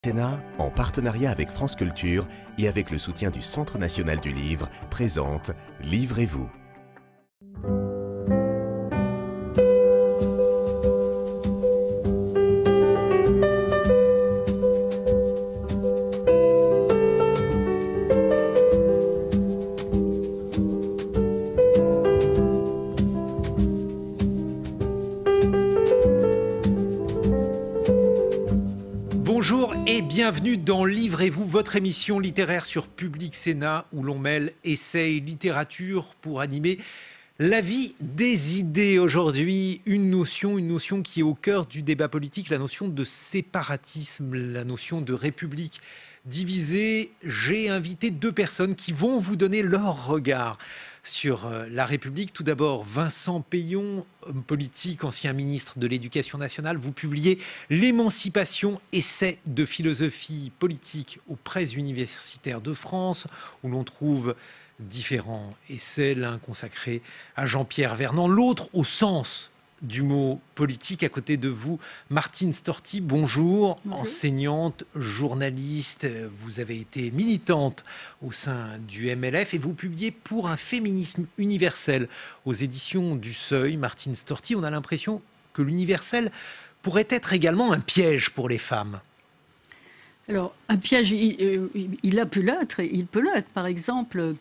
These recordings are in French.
Sénat, en partenariat avec France Culture et avec le soutien du Centre national du livre, présente Livrez-vous. Bonjour et bienvenue dans Livrez-vous, votre émission littéraire sur Public Sénat où l'on mêle essais et littérature pour animer la vie des idées. Aujourd'hui, une notion qui est au cœur du débat politique, la notion de séparatisme, la notion de république divisée. J'ai invité deux personnes qui vont vous donner leur regard sur la République. Tout d'abord, Vincent Peillon, homme politique, ancien ministre de l'Éducation nationale. Vous publiez L'Émancipation, essai de philosophie politique aux presses universitaires de France, où l'on trouve différents essais, l'un consacré à Jean-Pierre Vernant, l'autre au sens du mot politique. À côté de vous, Martine Storti, bonjour. Bonjour. Enseignante, journaliste, vous avez été militante au sein du MLF et vous publiez Pour un féminisme universel aux éditions du Seuil. Martine Storti, on a l'impression que l'universel pourrait être également un piège pour les femmes. Alors, un piège, il a pu l'être, il peut l'être. Par exemple,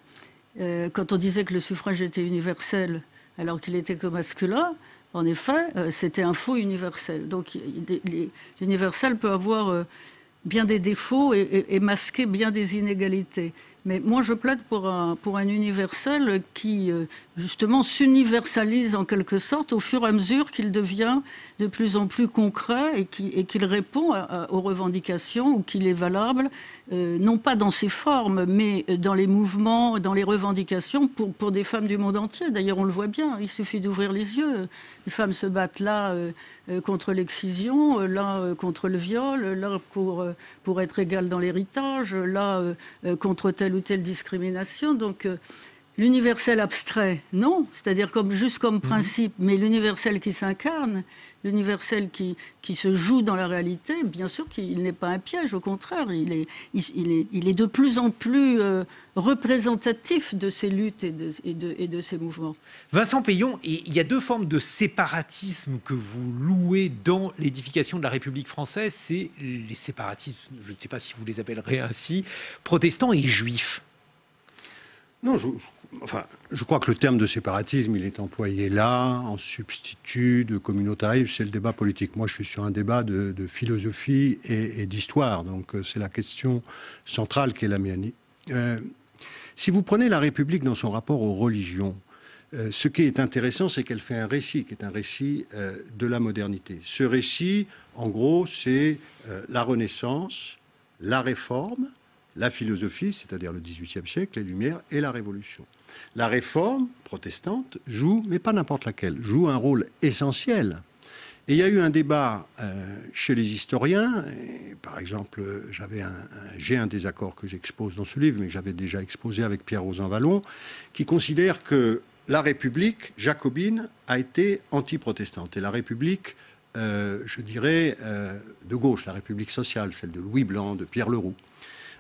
quand on disait que le suffrage était universel alors qu'il était que masculin, en effet, c'était un faux universel. Donc, l'universel peut avoir bien des défauts et masquer bien des inégalités. Mais moi, je plaide pour un universel qui, justement, s'universalise en quelque sorte au fur et à mesure qu'il devient de plus en plus concret et qu'il répond aux revendications ou qu'il est valable, non pas dans ses formes, mais dans les mouvements, dans les revendications pour des femmes du monde entier. D'ailleurs, on le voit bien, il suffit d'ouvrir les yeux. Les femmes se battent là contre l'excision, là contre le viol, là pour être égales dans l'héritage, là contre telle ou telle discrimination. Donc l'universel abstrait, non, c'est-à-dire juste comme principe, mais l'universel qui s'incarne, l'universel qui se joue dans la réalité, bien sûr qu'il n'est pas un piège, au contraire, il est de plus en plus représentatif de ces luttes et de ces mouvements. Vincent Peillon, il y a deux formes de séparatisme que vous louez dans l'édification de la République française, c'est les séparatismes, je ne sais pas si vous les appellerez ainsi, protestants et juifs. Non, je crois que le terme de séparatisme, il est employé là, en substitut de communautarisme, c'est le débat politique. Moi, je suis sur un débat de philosophie et d'histoire, donc c'est la question centrale qui est la mienne. Si vous prenez la République dans son rapport aux religions, ce qui est intéressant, c'est qu'elle fait un récit, qui est un récit de la modernité. Ce récit, en gros, c'est la Renaissance, la Réforme, la philosophie, c'est-à-dire le XVIIIe siècle, les Lumières, et la Révolution. La Réforme protestante joue, mais pas n'importe laquelle, joue un rôle essentiel. Et il y a eu un débat chez les historiens, et par exemple, j'ai un désaccord que j'expose dans ce livre, mais que j'avais déjà exposé avec Pierre-Rosan Vallon, qui considère que la République jacobine a été anti-protestante. Et la République, je dirais, de gauche, la République sociale, celle de Louis Blanc, de Pierre Leroux.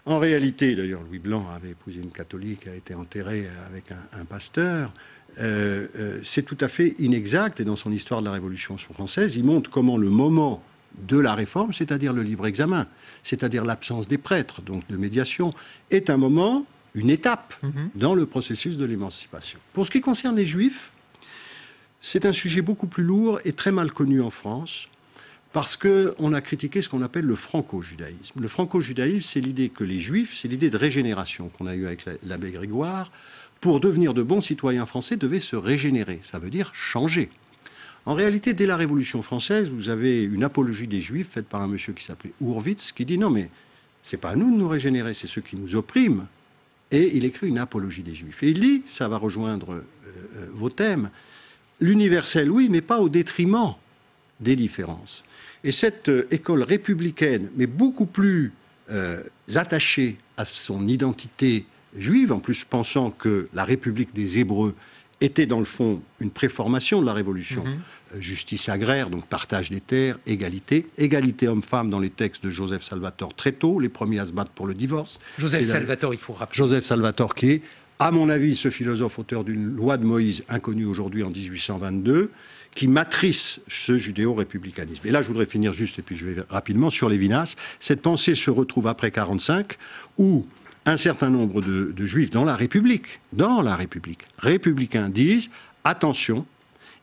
En réalité, d'ailleurs, Louis Blanc avait épousé une catholique, a été enterré avec un pasteur. C'est tout à fait inexact. Et dans son histoire de la Révolution française, il montre comment le moment de la réforme, c'est-à-dire le libre examen, c'est-à-dire l'absence des prêtres, donc de médiation, est un moment, une étape dans le processus de l'émancipation. Pour ce qui concerne les Juifs, c'est un sujet beaucoup plus lourd et très mal connu en France, parce qu'on a critiqué ce qu'on appelle le franco-judaïsme. Le franco-judaïsme, c'est l'idée que les Juifs, c'est l'idée de régénération qu'on a eue avec l'abbé Grégoire, pour devenir de bons citoyens français, devaient se régénérer. Ça veut dire changer. En réalité, dès la Révolution française, vous avez une apologie des Juifs faite par un monsieur qui s'appelait Hurwitz, qui dit non, mais c'est pas à nous de nous régénérer, c'est ceux qui nous oppriment. Et il écrit une apologie des Juifs. Et il dit, ça va rejoindre vos thèmes, l'universel, oui, mais pas au détriment des différences. Et cette école républicaine, mais beaucoup plus attachée à son identité juive, en plus pensant que la République des Hébreux était dans le fond une préformation de la Révolution. Justice agraire, donc partage des terres, égalité. Égalité homme-femme dans les textes de Joseph Salvatore très tôt, les premiers à se battre pour le divorce. Joseph Salvatore, il faut rappeler. Joseph Salvatore qui est, à mon avis, ce philosophe auteur d'une loi de Moïse inconnue aujourd'hui en 1822, qui matrice ce judéo-républicanisme. Et là, je voudrais finir juste, et puis je vais rapidement, sur Lévinas. Cette pensée se retrouve après 1945, où un certain nombre de juifs dans la République, républicains disent, attention,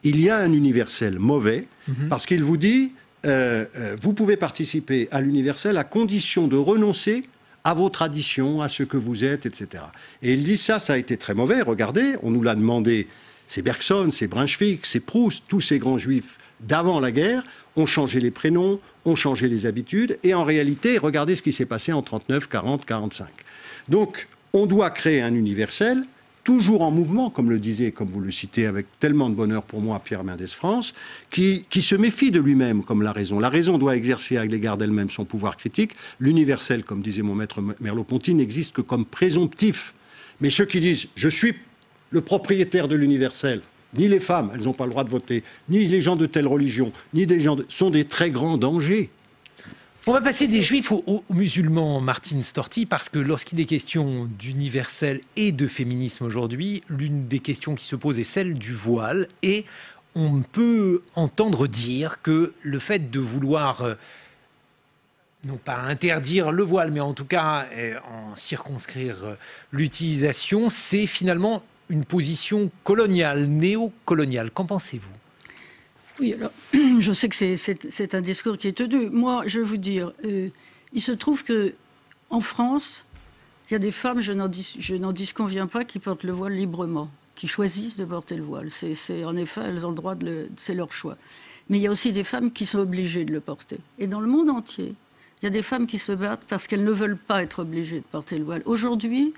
il y a un universel mauvais, parce qu'il vous dit, vous pouvez participer à l'universel à condition de renoncer à vos traditions, à ce que vous êtes, etc. Et il dit ça a été très mauvais. Regardez, on nous l'a demandé, c'est Bergson, c'est Brunswick, c'est Proust, tous ces grands juifs d'avant la guerre ont changé les prénoms, ont changé les habitudes, et en réalité, regardez ce qui s'est passé en 39, 40, 45. Donc, on doit créer un universel, toujours en mouvement, comme le disait, comme vous le citez avec tellement de bonheur pour moi, Pierre Mendès France, qui se méfie de lui-même comme la raison. La raison doit exercer à l'égard d'elle-même son pouvoir critique. L'universel, comme disait mon maître Merleau-Ponty, n'existe que comme présomptif. Mais ceux qui disent « je suis le propriétaire de l'universel », ni les femmes, elles n'ont pas le droit de voter, ni les gens de telle religion, ni des gens sont des très grands dangers. On va passer des juifs aux musulmans, Martine Storti, parce que lorsqu'il est question d'universel et de féminisme aujourd'hui, l'une des questions qui se pose est celle du voile. Et on peut entendre dire que le fait de vouloir, non pas interdire le voile, mais en tout cas en circonscrire l'utilisation, c'est finalement une position coloniale, néocoloniale. Qu'en pensez-vous ? Oui, alors, je sais que c'est un discours qui est tenu. Moi, je vais vous dire, il se trouve qu'en France, il y a des femmes, je n'en disconviens pas, qui portent le voile librement, qui choisissent de porter le voile. En effet, elles ont le droit, c'est leur choix. Mais il y a aussi des femmes qui sont obligées de le porter. Et dans le monde entier, il y a des femmes qui se battent parce qu'elles ne veulent pas être obligées de porter le voile. Aujourd'hui,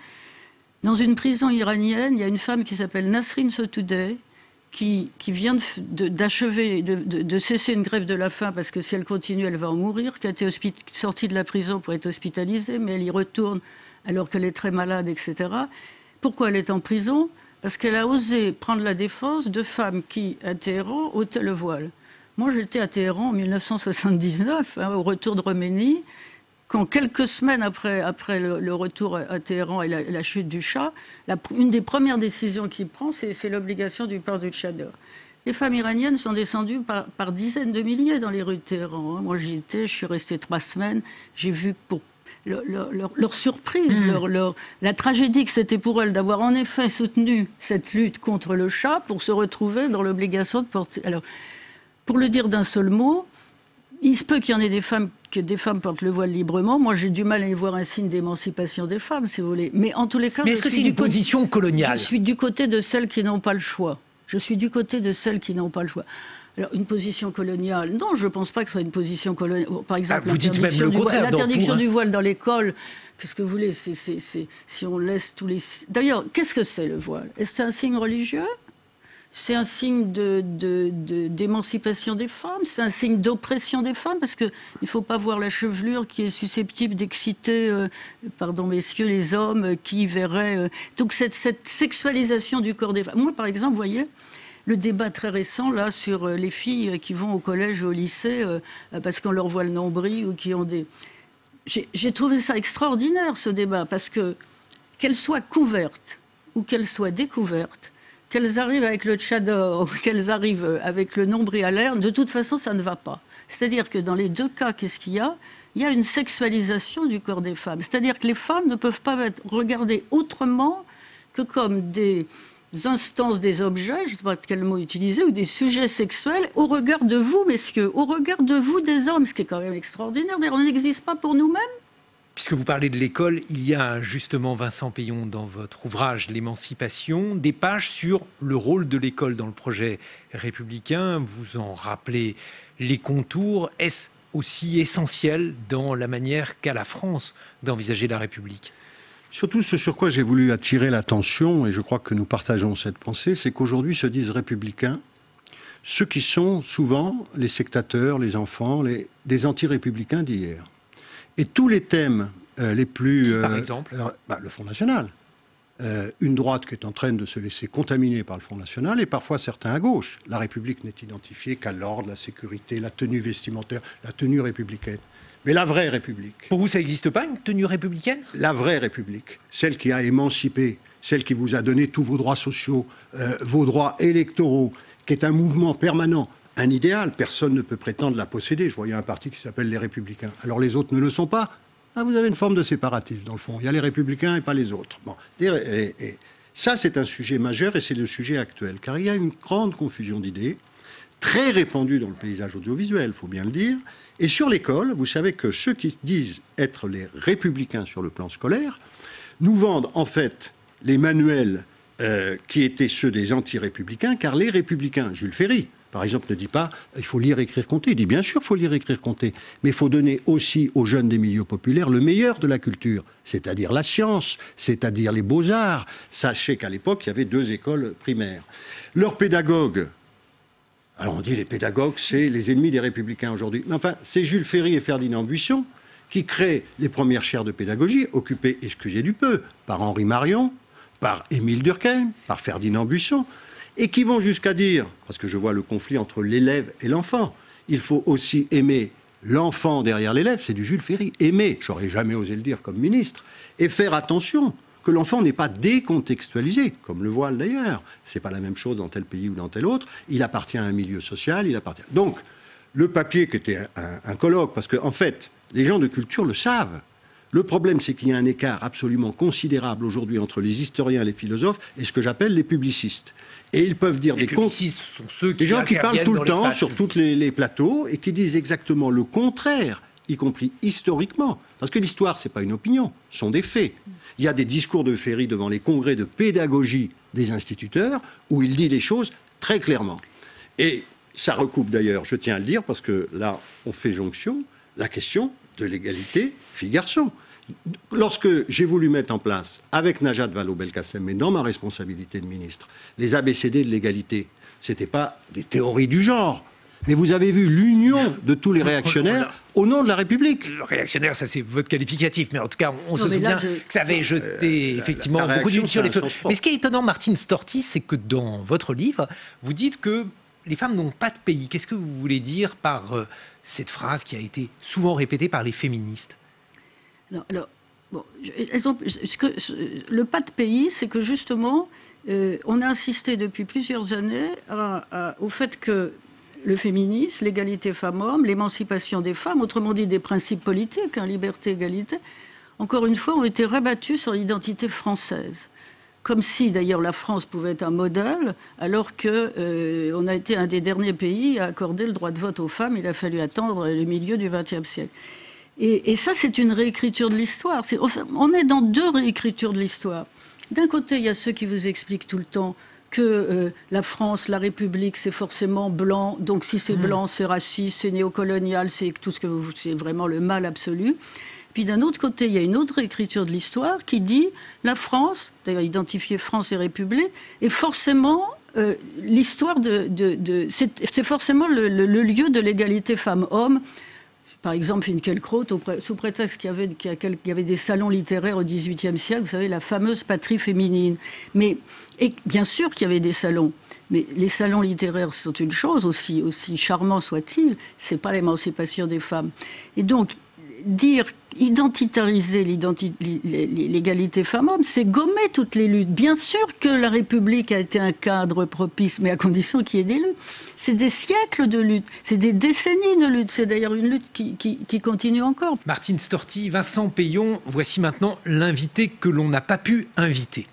dans une prison iranienne, il y a une femme qui s'appelle Nasrin Sotoudeh, qui vient d'achever, de cesser une grève de la faim, parce que si elle continue, elle va en mourir, qui a été sortie de la prison pour être hospitalisée, mais elle y retourne alors qu'elle est très malade, etc. Pourquoi elle est en prison ? Parce qu'elle a osé prendre la défense de femmes qui, à Téhéran, ôtaient le voile. Moi, j'étais à Téhéran en 1979, au retour de Khomeini, quand quelques semaines après le retour à Téhéran et la chute du Shah, une des premières décisions qu'il prend, c'est l'obligation du port du tchador. Les femmes iraniennes sont descendues par dizaines de milliers dans les rues de Téhéran. Moi, j'y étais, je suis restée 3 semaines, j'ai vu pour leur surprise, la tragédie que c'était pour elles d'avoir en effet soutenu cette lutte contre le Shah pour se retrouver dans l'obligation de porter... Alors, pour le dire d'un seul mot, il se peut qu'il y en ait que des femmes portent le voile librement. Moi, j'ai du mal à y voir un signe d'émancipation des femmes, si vous voulez. Mais en tous les cas... Mais est-ce que c'est une position coloniale ? Je suis du côté de celles qui n'ont pas le choix. Alors, une position coloniale, non, je ne pense pas que ce soit une position coloniale. Par exemple, vous dites même le contraire. L'interdiction du voile dans l'école, qu'est-ce que vous voulez, si on laisse tous les... D'ailleurs, qu'est-ce que c'est le voile ? Est-ce que c'est un signe religieux ? C'est un signe d'émancipation des femmes, c'est un signe d'oppression des femmes, parce qu'il ne faut pas voir la chevelure qui est susceptible d'exciter, pardon messieurs, les hommes qui verraient... Donc cette sexualisation du corps des femmes. Moi, par exemple, vous voyez, le débat très récent là sur les filles qui vont au collège ou au lycée parce qu'on leur voit le nombril ou qui ont des... J'ai trouvé ça extraordinaire, ce débat, parce que qu'elles soient couvertes ou qu'elles soient découvertes, qu'elles arrivent avec le tchador ou qu'elles arrivent avec le nombril à l'air, de toute façon, ça ne va pas. C'est-à-dire que dans les deux cas, qu'est-ce qu'il y a ? Il y a une sexualisation du corps des femmes. C'est-à-dire que les femmes ne peuvent pas être regardées autrement que comme des instances, des objets, je ne sais pas quel mot utiliser, ou des sujets sexuels au regard de vous, messieurs, au regard de vous, des hommes, ce qui est quand même extraordinaire. D'ailleurs, on n'existe pas pour nous-mêmes. Puisque vous parlez de l'école, il y a justement, Vincent Payon, dans votre ouvrage « L'émancipation », des pages sur le rôle de l'école dans le projet républicain. Vous en rappelez les contours. Est-ce aussi essentiel dans la manière qu'a la France d'envisager la République ? Surtout, ce sur quoi j'ai voulu attirer l'attention, et je crois que nous partageons cette pensée, c'est qu'aujourd'hui se disent républicains ceux qui sont souvent les sectateurs, les enfants, des anti-républicains d'hier. Et tous les thèmes les plus... Par exemple le Front National. une droite qui est en train de se laisser contaminer par le Front National et parfois certains à gauche. La République n'est identifiée qu'à l'ordre, la sécurité, la tenue vestimentaire, la tenue républicaine. Mais la vraie République... Pour vous, ça n'existe pas, une tenue républicaine ? La vraie République, celle qui a émancipé, celle qui vous a donné tous vos droits sociaux, vos droits électoraux, qui est un mouvement permanent, un idéal, personne ne peut prétendre la posséder. Je voyais un parti qui s'appelle les Républicains. Alors les autres ne le sont pas. Ah, vous avez une forme de séparatisme, dans le fond. Il y a les Républicains et pas les autres. Bon. Et ça, c'est un sujet majeur et c'est le sujet actuel. Car il y a une grande confusion d'idées, très répandue dans le paysage audiovisuel, il faut bien le dire. Et sur l'école, vous savez que ceux qui disent être les Républicains sur le plan scolaire nous vendent en fait les manuels qui étaient ceux des anti-républicains, car les Républicains, Jules Ferry, par exemple, ne dit pas « il faut lire, écrire, compter ». Il dit « bien sûr, il faut lire, écrire, compter ». Mais il faut donner aussi aux jeunes des milieux populaires le meilleur de la culture, c'est-à-dire la science, c'est-à-dire les beaux-arts. Sachez qu'à l'époque, il y avait 2 écoles primaires. Leurs pédagogues, alors on dit les pédagogues, c'est les ennemis des Républicains aujourd'hui. Mais enfin, c'est Jules Ferry et Ferdinand Buisson qui créent les premières chaires de pédagogie, occupées, excusez du peu, par Henri Marion, par Émile Durkheim, par Ferdinand Buisson, et qui vont jusqu'à dire, parce que je vois le conflit entre l'élève et l'enfant, il faut aussi aimer l'enfant derrière l'élève, c'est du Jules Ferry. Aimer, j'aurais jamais osé le dire comme ministre, et faire attention que l'enfant n'est pas décontextualisé, comme le voile d'ailleurs. C'est pas la même chose dans tel pays ou dans tel autre. Il appartient à un milieu social, il appartient... Donc, le papier qui était un colloque, parce qu'en fait, les gens de culture le savent. Le problème, c'est qu'il y a un écart absolument considérable aujourd'hui entre les historiens et les philosophes et ce que j'appelle les publicistes. Et ils peuvent dire les publicistes sont ceux qui des gens qui parlent tout le temps sur tous les plateaux et qui disent exactement le contraire, y compris historiquement. Parce que l'histoire, ce n'est pas une opinion, ce sont des faits. Il y a des discours de Ferry devant les congrès de pédagogie des instituteurs où il dit les choses très clairement. Et ça recoupe d'ailleurs, je tiens à le dire, parce que là, on fait jonction, la question de l'égalité filles-garçons. Lorsque j'ai voulu mettre en place, avec Najat Vallaud-Belkacem, mais dans ma responsabilité de ministre, les ABCD de l'égalité, ce n'était pas des théories du genre, mais vous avez vu l'union de tous les réactionnaires au nom de la République. Le réactionnaire, ça c'est votre qualificatif, mais en tout cas, on se souvient que ça avait jeté effectivement beaucoup d'huile sur les feux. Mais ce qui est étonnant, Martine Storti, c'est que dans votre livre, vous dites que les femmes n'ont pas de pays. Qu'est-ce que vous voulez dire par cette phrase qui a été souvent répétée par les féministes ? Non, alors, bon, le pas de pays, c'est que justement, on a insisté depuis plusieurs années au fait que le féminisme, l'égalité femmes-hommes, l'émancipation des femmes, autrement dit des principes politiques, liberté, égalité, encore une fois, ont été rabattus sur l'identité française. Comme si, d'ailleurs, la France pouvait être un modèle, alors qu'on a été un des derniers pays à accorder le droit de vote aux femmes. Il a fallu attendre le milieu du XXe siècle. Et ça, c'est une réécriture de l'histoire. On est dans 2 réécritures de l'histoire. D'un côté, il y a ceux qui vous expliquent tout le temps que la France, la République, c'est forcément blanc. Donc, si c'est blanc, c'est raciste, c'est néocolonial, c'est tout ce que c'est vraiment le mal absolu. Puis d'un autre côté, il y a une autre écriture de l'histoire qui dit la France, d'ailleurs identifiée France et République, est forcément l'histoire c'est forcément le lieu de l'égalité femmes-hommes. Par exemple, Finkielkraut, sous prétexte qu'il y avait des salons littéraires au XVIIIe siècle, vous savez, la fameuse patrie féminine. Et bien sûr qu'il y avait des salons, mais les salons littéraires sont une chose, aussi charmants soient-ils, c'est pas l'émancipation des femmes. Et donc, identitariser l'égalité femmes-hommes, c'est gommer toutes les luttes. Bien sûr que la République a été un cadre propice, mais à condition qu'il y ait des luttes. C'est des siècles de lutte, c'est des décennies de lutte. C'est d'ailleurs une lutte qui continue encore. Martine Storti, Vincent Peillon, voici maintenant l'invité que l'on n'a pas pu inviter.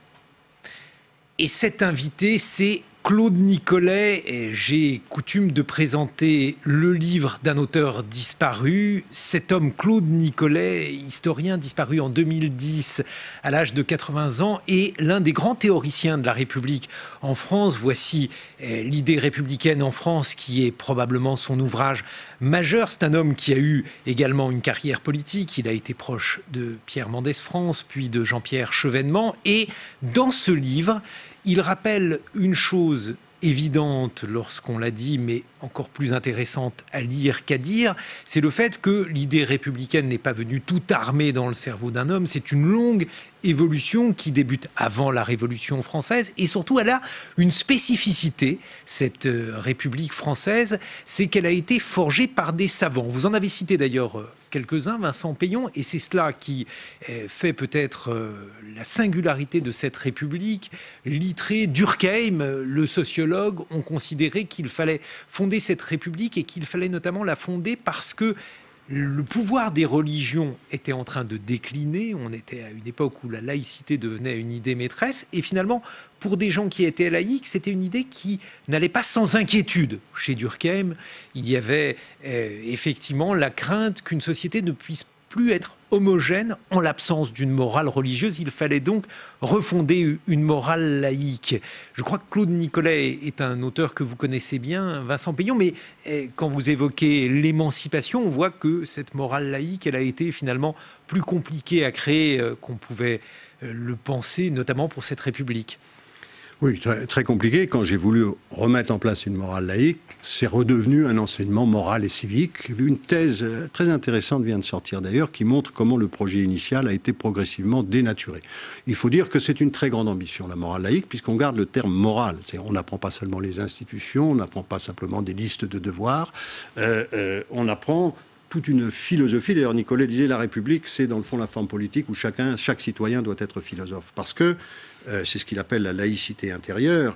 Et cet invité, c'est Claude Nicollet. Et j'ai coutume de présenter le livre d'un auteur disparu. Cet homme, Claude Nicollet, historien disparu en 2010 à l'âge de 80 ans, est l'un des grands théoriciens de la République en France. Voici l'idée républicaine en France, qui est probablement son ouvrage majeur. C'est un homme qui a eu également une carrière politique. Il a été proche de Pierre Mendès France, puis de Jean-Pierre Chevènement. Et dans ce livre, il rappelle une chose évidente lorsqu'on l'a dit, mais encore plus intéressante à lire qu'à dire, c'est le fait que l'idée républicaine n'est pas venue tout armée dans le cerveau d'un homme. C'est une longue évolution qui débute avant la Révolution française, et surtout elle a une spécificité, cette République française, c'est qu'elle a été forgée par des savants. Vous en avez cité d'ailleurs quelques-uns, Vincent Peillon, et c'est cela qui fait peut-être la singularité de cette République. Littré, Durkheim, le sociologue, ont considéré qu'il fallait fonder cette République et qu'il fallait notamment la fonder parce que le pouvoir des religions était en train de décliner. On était à une époque où la laïcité devenait une idée maîtresse. Et finalement, pour des gens qui étaient laïcs, c'était une idée qui n'allait pas sans inquiétude. Chez Durkheim, il y avait effectivement la crainte qu'une société ne puisse plus être homogène en l'absence d'une morale religieuse. Il fallait donc refonder une morale laïque. Je crois que Claude Nicollet est un auteur que vous connaissez bien, Vincent Peillon, mais quand vous évoquez l'émancipation, on voit que cette morale laïque, elle a été finalement plus compliquée à créer qu'on pouvait le penser, notamment pour cette République. Oui, très, très compliqué. Quand j'ai voulu remettre en place une morale laïque, c'est redevenu un enseignement moral et civique. Une thèse très intéressante vient de sortir d'ailleurs, qui montre comment le projet initial a été progressivement dénaturé. Il faut dire que c'est une très grande ambition, la morale laïque, puisqu'on garde le terme moral. On n'apprend pas seulement les institutions, on n'apprend pas simplement des listes de devoirs, on apprend toute une philosophie. D'ailleurs, Nicolet disait la République, c'est dans le fond la forme politique où chaque citoyen doit être philosophe. Parce que c'est ce qu'il appelle la laïcité intérieure.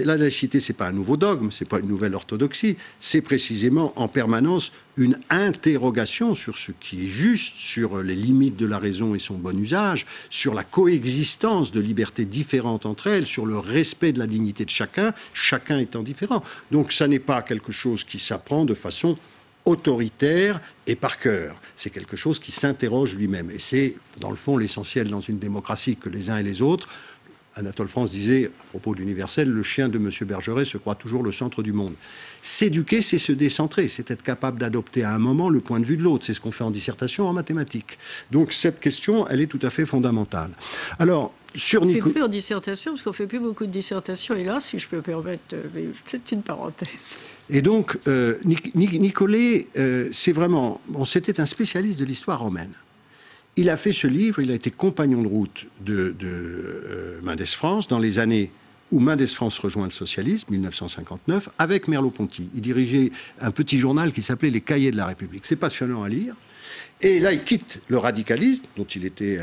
La laïcité, c'est pas un nouveau dogme, c'est pas une nouvelle orthodoxie. C'est précisément en permanence une interrogation sur ce qui est juste, sur les limites de la raison et son bon usage, sur la coexistence de libertés différentes entre elles, sur le respect de la dignité de chacun étant différent. Donc, ça n'est pas quelque chose qui s'apprend de façon autoritaire et par cœur. C'est quelque chose qui s'interroge lui-même. Et c'est, dans le fond, l'essentiel dans une démocratie que les uns et les autres. Anatole France disait, à propos de l'universel, le chien de M. Bergeret se croit toujours le centre du monde. S'éduquer, c'est se décentrer, c'est être capable d'adopter à un moment le point de vue de l'autre. C'est ce qu'on fait en dissertation, en mathématiques. Donc cette question, elle est tout à fait fondamentale. Alors, sur on ne fait plus en dissertation, parce qu'on ne fait plus beaucoup de dissertations, et là, si je peux me permettre, mais c'est une parenthèse. Et donc, Nicolet, c'est vraiment... Bon, c'était un spécialiste de l'histoire romaine. Il a fait ce livre, il a été compagnon de route de Mendès France dans les années où Mendès France rejoint le socialisme, 1959, avec Merleau-Ponty. Il dirigeait un petit journal qui s'appelait Les Cahiers de la République. C'est passionnant à lire. Et là, il quitte le radicalisme, dont il était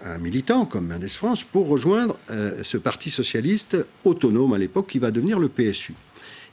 un militant, comme Mendès France, pour rejoindre ce parti socialiste autonome à l'époque, qui va devenir le PSU.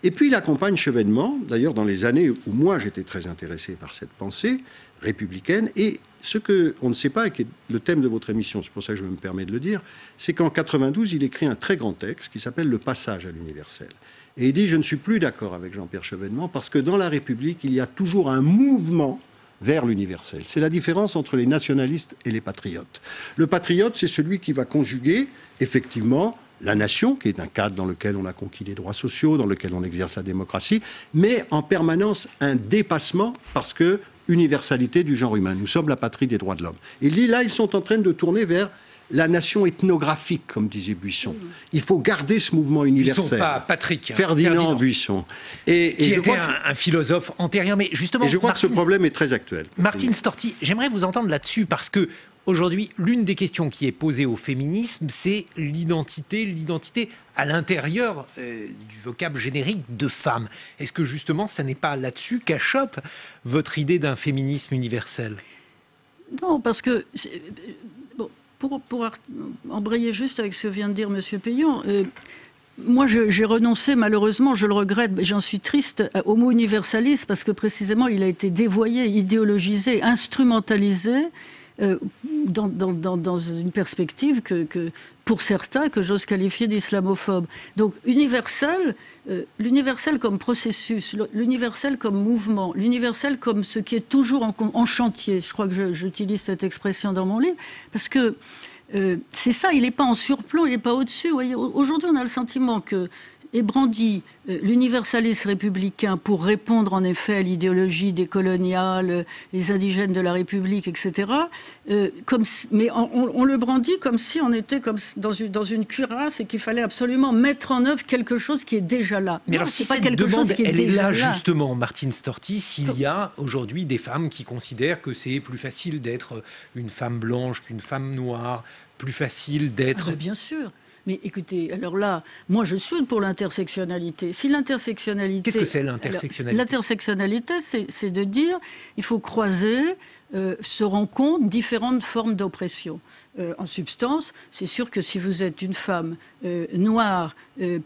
Et puis il accompagne Chevènement, d'ailleurs dans les années où moi j'étais très intéressé par cette pensée républicaine. Et ce qu'on ne sait pas, et qui est le thème de votre émission, c'est pour ça que je me permets de le dire, c'est qu'en 92, il écrit un très grand texte qui s'appelle « Le passage à l'universel ». Et il dit « Je ne suis plus d'accord avec Jean-Pierre Chevènement parce que dans la République, il y a toujours un mouvement vers l'universel. C'est la différence entre les nationalistes et les patriotes. Le patriote, c'est celui qui va conjuguer, effectivement, la nation, qui est un cadre dans lequel on a conquis les droits sociaux, dans lequel on exerce la démocratie, mais en permanence un dépassement, parce que universalité du genre humain. Nous sommes la patrie des droits de l'homme. Et là, ils sont en train de tourner vers la nation ethnographique, comme disait Buisson. Il faut garder ce mouvement universel. Buisson, pas Patrick. Ferdinand Buisson. Qui était un philosophe antérieur. Mais justement, et je crois que ce problème est très actuel. Martine Storti, j'aimerais vous entendre là-dessus, parce que aujourd'hui, l'une des questions qui est posée au féminisme, c'est l'identité à l'intérieur du vocable générique de femme. Est-ce que justement, ça n'est pas là-dessus qu'achoppe votre idée d'un féminisme universel ? Non, parce que... Pour embrayer juste avec ce que vient de dire M. Peillon, moi j'ai renoncé, malheureusement, je le regrette, j'en suis triste, au mot universaliste, parce que précisément il a été dévoyé, idéologisé, instrumentalisé dans une perspective pour certains, que j'ose qualifier d'islamophobe. Donc universel, l'universel comme processus, l'universel comme mouvement, l'universel comme ce qui est toujours en chantier. Je crois que j'utilise cette expression dans mon livre, parce que c'est ça, il n'est pas en surplomb, il n'est pas au-dessus. Aujourd'hui, on a le sentiment que et brandit l'universalisme républicain pour répondre en effet à l'idéologie des coloniales, les indigènes de la République, etc. Mais on le brandit comme si on était comme dans une cuirasse et qu'il fallait absolument mettre en œuvre quelque chose qui est déjà là. Mais alors si cette demande, elle est là justement, Martine Storti, s'il y a aujourd'hui des femmes qui considèrent que c'est plus facile d'être une femme blanche qu'une femme noire, plus facile d'être... bien sûr. Mais écoutez, alors là, moi je suis pour l'intersectionnalité. Si l'intersectionnalité... Qu'est-ce que c'est l'intersectionnalité ? L'intersectionnalité, c'est de dire il faut croiser, se rendre compte différentes formes d'oppression. En substance, c'est sûr que si vous êtes une femme noire,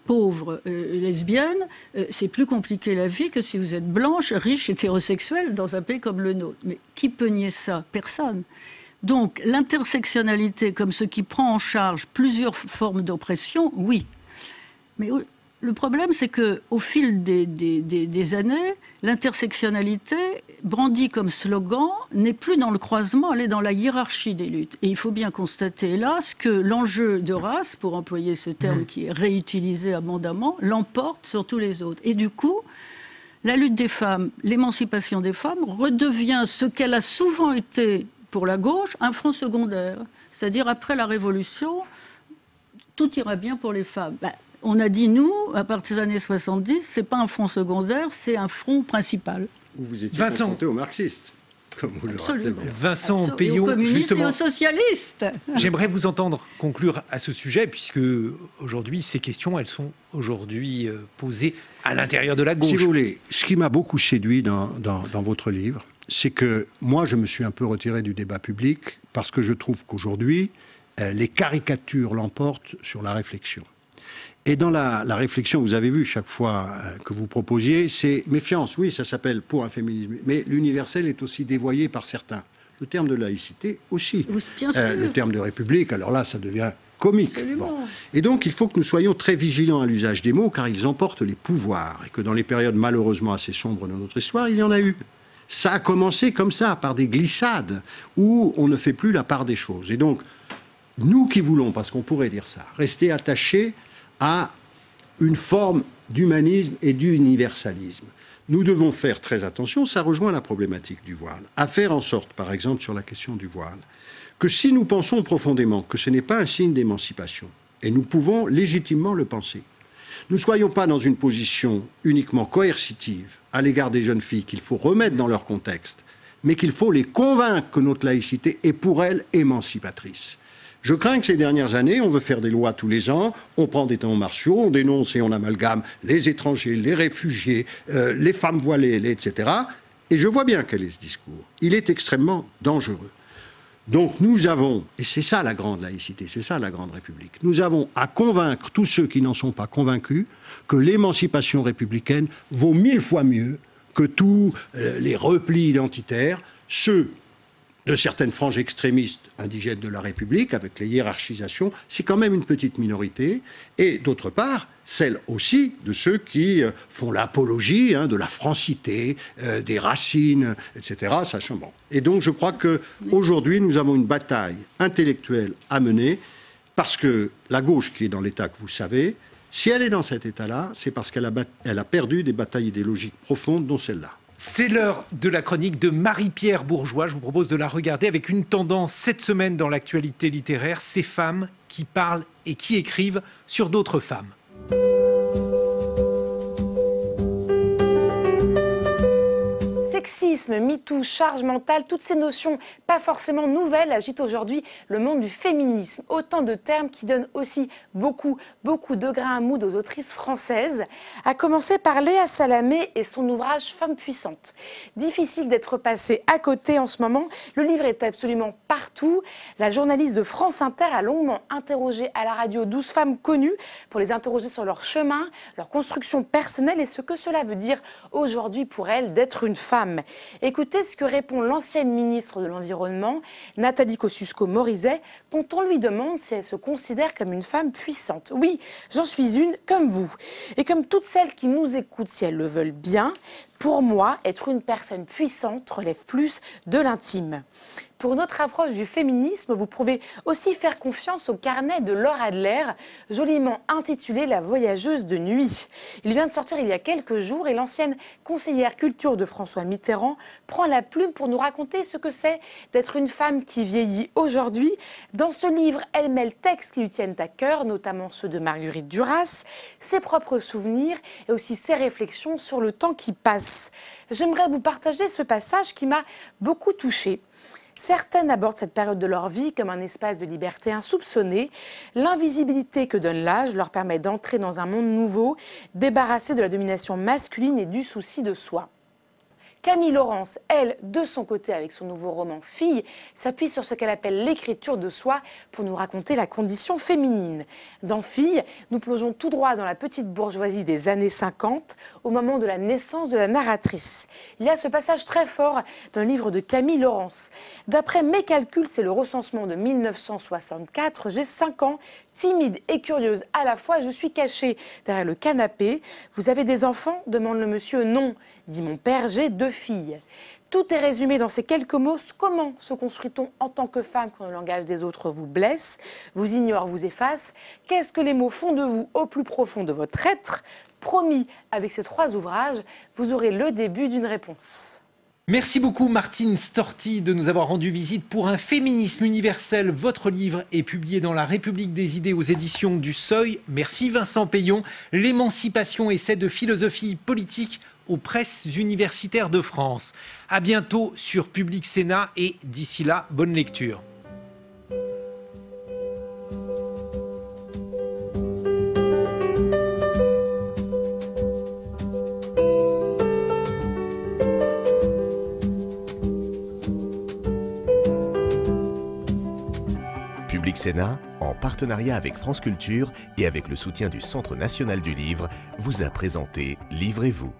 pauvre, lesbienne, c'est plus compliqué la vie que si vous êtes blanche, riche, hétérosexuelle dans un pays comme le nôtre. Mais qui peut nier ça ? Personne. Donc, l'intersectionnalité, comme ce qui prend en charge plusieurs formes d'oppression, oui. Mais le problème, c'est qu'au fil des années, l'intersectionnalité, brandie comme slogan, n'est plus dans le croisement, elle est dans la hiérarchie des luttes. Et il faut bien constater, hélas, que l'enjeu de race, pour employer ce terme qui est réutilisé abondamment, l'emporte sur tous les autres. Et du coup, la lutte des femmes, l'émancipation des femmes, redevient ce qu'elle a souvent été pour la gauche, un front secondaire. C'est-à-dire, après la Révolution, tout ira bien pour les femmes. On a dit, nous, à partir des années 70, c'est pas un front secondaire, c'est un front principal. Vous étiez confronté aux marxistes, comme vous le rappelez bien. Vincent Peillot, aux communistes justement, et aux socialistes. J'aimerais vous entendre conclure à ce sujet, puisque aujourd'hui, ces questions, elles sont aujourd'hui posées à l'intérieur de la gauche. Si vous voulez, ce qui m'a beaucoup séduit dans votre livre, c'est que moi, je me suis un peu retiré du débat public parce que je trouve qu'aujourd'hui, les caricatures l'emportent sur la réflexion. Et dans la réflexion, vous avez vu chaque fois que vous proposiez, c'est méfiance. Oui, ça s'appelle pour un féminisme. Mais l'universel est aussi dévoyé par certains. Le terme de laïcité aussi. Bien sûr. Le terme de république, alors là, ça devient comique. Bon. Et donc, il faut que nous soyons très vigilants à l'usage des mots, car ils emportent les pouvoirs. Et que dans les périodes malheureusement assez sombres de notre histoire, il y en a eu. Ça a commencé comme ça, par des glissades, où on ne fait plus la part des choses. Et donc, nous qui voulons, parce qu'on pourrait dire ça, rester attachés à une forme d'humanisme et d'universalisme, nous devons faire très attention, ça rejoint la problématique du voile, à faire en sorte, par exemple, sur la question du voile, que si nous pensons profondément que ce n'est pas un signe d'émancipation, et nous pouvons légitimement le penser, nous ne soyons pas dans une position uniquement coercitive à l'égard des jeunes filles qu'il faut remettre dans leur contexte, mais qu'il faut les convaincre que notre laïcité est pour elles émancipatrice. Je crains que ces dernières années, on veut faire des lois tous les ans, on prend des temps martiaux, on dénonce et on amalgame les étrangers, les réfugiés, les femmes voilées, etc. Et je vois bien quel est ce discours. Il est extrêmement dangereux. Donc nous avons, et c'est ça la grande laïcité, c'est ça la grande république, nous avons à convaincre tous ceux qui n'en sont pas convaincus que l'émancipation républicaine vaut 1000 fois mieux que tous les replis identitaires, ceux de certaines franges extrémistes indigènes de la République, avec les hiérarchisations, c'est quand même une petite minorité, et d'autre part, celle aussi de ceux qui font l'apologie de la francité, des racines, etc. Bon. Et donc je crois qu'aujourd'hui, nous avons une bataille intellectuelle à mener, parce que la gauche, qui est dans l'état que vous savez, si elle est dans cet état-là, c'est parce qu'elle a perdu des batailles idéologiques profondes, dont celle-là. C'est l'heure de la chronique de Marie-Pierre Bourgeois. Je vous propose de la regarder avec une tendance cette semaine dans l'actualité littéraire, ces femmes qui parlent et qui écrivent sur d'autres femmes. Sexisme, MeToo, charge mentale, toutes ces notions pas forcément nouvelles agitent aujourd'hui le monde du féminisme. Autant de termes qui donnent aussi beaucoup de grains à moudre aux autrices françaises, à commencer par Léa Salamé et son ouvrage Femmes puissantes. Difficile d'être passé à côté en ce moment, le livre est absolument partout. La journaliste de France Inter a longuement interrogé à la radio 12 femmes connues pour les interroger sur leur chemin, leur construction personnelle et ce que cela veut dire aujourd'hui pour elles d'être une femme. Écoutez ce que répond l'ancienne ministre de l'Environnement, Nathalie Kosciusko-Morizet, quand on lui demande si elle se considère comme une femme puissante. Oui, j'en suis une, comme vous. Et comme toutes celles qui nous écoutent, si elles le veulent bien, Pour moi, être une personne puissante relève plus de l'intime. Pour notre approche du féminisme, vous pouvez aussi faire confiance au carnet de Laure Adler, joliment intitulé La voyageuse de nuit. Il vient de sortir il y a quelques jours et l'ancienne conseillère culture de François Mitterrand prend la plume pour nous raconter ce que c'est d'être une femme qui vieillit aujourd'hui. Dans ce livre, elle mêle textes qui lui tiennent à cœur, notamment ceux de Marguerite Duras, ses propres souvenirs et aussi ses réflexions sur le temps qui passe. J'aimerais vous partager ce passage qui m'a beaucoup touchée. Certaines abordent cette période de leur vie comme un espace de liberté insoupçonnée. L'invisibilité que donne l'âge leur permet d'entrer dans un monde nouveau, débarrassé de la domination masculine et du souci de soi. Camille Laurence, elle, de son côté, avec son nouveau roman « Fille », s'appuie sur ce qu'elle appelle l'écriture de soi pour nous raconter la condition féminine. Dans « Fille », nous plongeons tout droit dans la petite bourgeoisie des années 50, au moment de la naissance de la narratrice. Il y a ce passage très fort d'un livre de Camille Laurence. D'après mes calculs, c'est le recensement de 1964, j'ai 5 ans, timide et curieuse à la fois, je suis cachée derrière le canapé. « Vous avez des enfants ?» demande le monsieur. « Non », dit mon père, « j'ai 2 filles. » Tout est résumé dans ces quelques mots. Comment se construit-on en tant que femme quand le langage des autres vous blesse, vous ignore, vous efface? Qu'est-ce que les mots font de vous au plus profond de votre être? Promis, avec ces 3 ouvrages, vous aurez le début d'une réponse. Merci beaucoup Martine Storti de nous avoir rendu visite pour un féminisme universel. Votre livre est publié dans La République des idées aux éditions du Seuil. Merci Vincent Payon. L'émancipation, essai de philosophie politique aux presses universitaires de France. À bientôt sur Public Sénat et d'ici là, bonne lecture. Public Sénat, en partenariat avec France Culture et avec le soutien du Centre national du livre, vous a présenté Livrez-vous.